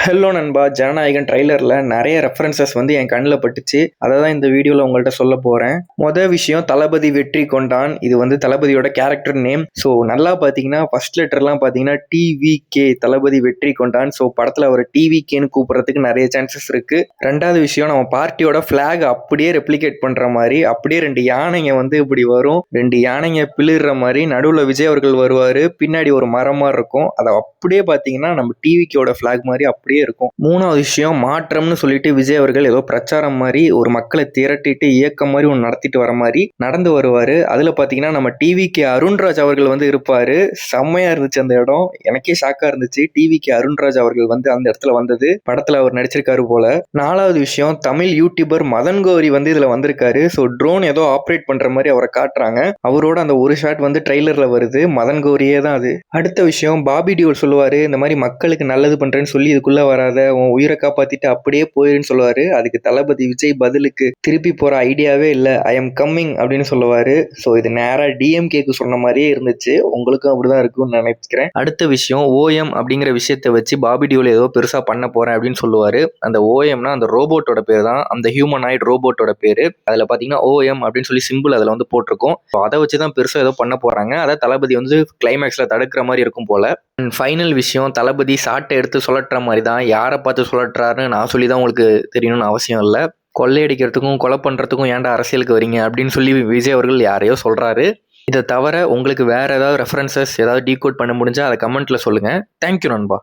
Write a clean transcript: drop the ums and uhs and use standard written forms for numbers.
Hello நண்பா, ஜனநாயகன் ட்ரைலரில் நிறைய references வந்து என் கண்ணில் பட்டுச்சு. அதை தான் இந்த வீடியோவில் உங்கள்கிட்ட சொல்ல போகிறேன். மொதல் விஷயம், தளபதி வெற்றி கொண்டான். இது வந்து தளபதியோட கேரக்டர் நேம். ஸோ நல்லா பார்த்தீங்கன்னா ஃபர்ஸ்ட் லெட்டர்லாம் பார்த்தீங்கன்னா டிவிகே, தளபதி வெற்றி கொண்டான். ஸோ படத்தில் அவர் டிவிகேன்னு கூப்பிட்றதுக்கு நிறைய சான்சஸ் இருக்குது. ரெண்டாவது விஷயம், நம்ம பார்ட்டியோட ஃப்ளாக் அப்படியே ரெப்ளிகேட் பண்ணுற மாதிரி அப்படியே 2 யானைங்க வந்து இப்படி வரும். 2 யானைங்க பிளிடுற மாதிரி நடுவில் விஜய் அவர்கள் வருவார். பின்னாடி ஒரு மரம் மாதிரி இருக்கும். அதை அப்படியே பார்த்தீங்கன்னா நம்ம டிவிகேயோட ஃப்ளாக் மாதிரி அப்படியே இருக்கும். மூணாவது விஷயம், மாற்றம்னு சொல்லிட்டு விஜய் அவர்கள் ஏதோ பிரச்சாரம் மாதிரி ஒரு மக்களை திரட்டிட்டு இயக்கம் மாதிரி ஒன்று நடத்திட்டு வர மாதிரி நடந்து வருவாரு. அதுல பாத்தீங்கன்னா நம்ம டிவிகே அருண்ராஜ் அவர்கள் வந்து இருப்பாரு. செம்மையா இருந்துச்சு அந்த இடம், எனக்கே ஷாக்கா இருந்துச்சு. டிவிகே அருண்ராஜ் அவர்கள் வந்து அந்த இடத்துல வந்தது, படத்துல அவர் நடிச்சிருக்காரு போல. நாலாவது விஷயம், தமிழ் யூடியூபர் மதன் கௌரி வந்து இதுல வந்திருக்காரு. ஸோ ட்ரோன் ஏதோ ஆப்ரேட் பண்ற மாதிரி அவரை காட்டுறாங்க. அவரோட அந்த ஒரு ஷாட் வந்து ட்ரெய்லர்ல வருது, மதன் கௌரியே தான் அது. அடுத்த விஷயம், பாபி டியோல் சொல்லுவாரு, இந்த மாதிரி மக்களுக்கு நல்லது பண்றேன்னு சொல்லி இதுக்குள்ள வராத, உன் உயிரை காப்பாத்திட்டு அப்படியே போயிருன்னு சொல்லுவாரு. அதுக்கு தளபதி விஜய் பதிலுக்கு திருப்பி போற ஐடியாவே இல்லை, ஐ எம் கம்மிங் அப்படின்னு சொல்லுவாரு. ஸோ இது நேரா டிஎம்கேக்கு சொன்ன மாதிரியே இருந்துச்சு. உங்களுக்கும் அப்படிதான் இருக்கும்னு நினைக்கிறேன். அடுத்த விஷயம், ஓஎம் அப்படிங்கிற விஷயத்தை வச்சு பாபி டியோல் ஏதோ பெருசா பண்ண போறேன் அப்படின்னு சொல்லுவாரு. அந்த ஓஎம்னா அந்த ரோபோட்டோட பேர் தான், அந்த ஹியூமனாய்டு ரோபோட்டோட பேரு. அதுல பாத்தீங்கன்னா ஓஎம் அப்படின்னு சொல்லி சிம்பிள் அதுல வந்து போட்டிருக்கும். அதை வச்சுதான் பெருசா ஏதோ பண்ண போறாங்க. அதை தளபதி வந்து கிளைமேக்ஸ்ல தடுக்கிற மாதிரி இருக்கும் போல. ஃபைனல் விஷயம், தளபதி சாட்டை எடுத்து சுழற்ற மாதிரி தான். யாரை பார்த்து சுழற்றாருன்னு நான் சொல்லி தான் உங்களுக்கு தெரியணும்னு அவசியம் இல்லை. கொள்ளையடிக்கிறதுக்கும் கொலை பண்ணுறதுக்கும் ஏன்டா அரசியலுக்கு வரீங்க அப்படின்னு சொல்லி விஜய் அவர்கள் யாரையோ சொல்கிறாரு. இதை தவிர உங்களுக்கு வேறு ஏதாவது ரெஃபரன்சஸ் ஏதாவது டீகோட் பண்ண முடிஞ்சால் அதை கமெண்ட்டில் சொல்லுங்கள். தேங்க்யூ நண்பா.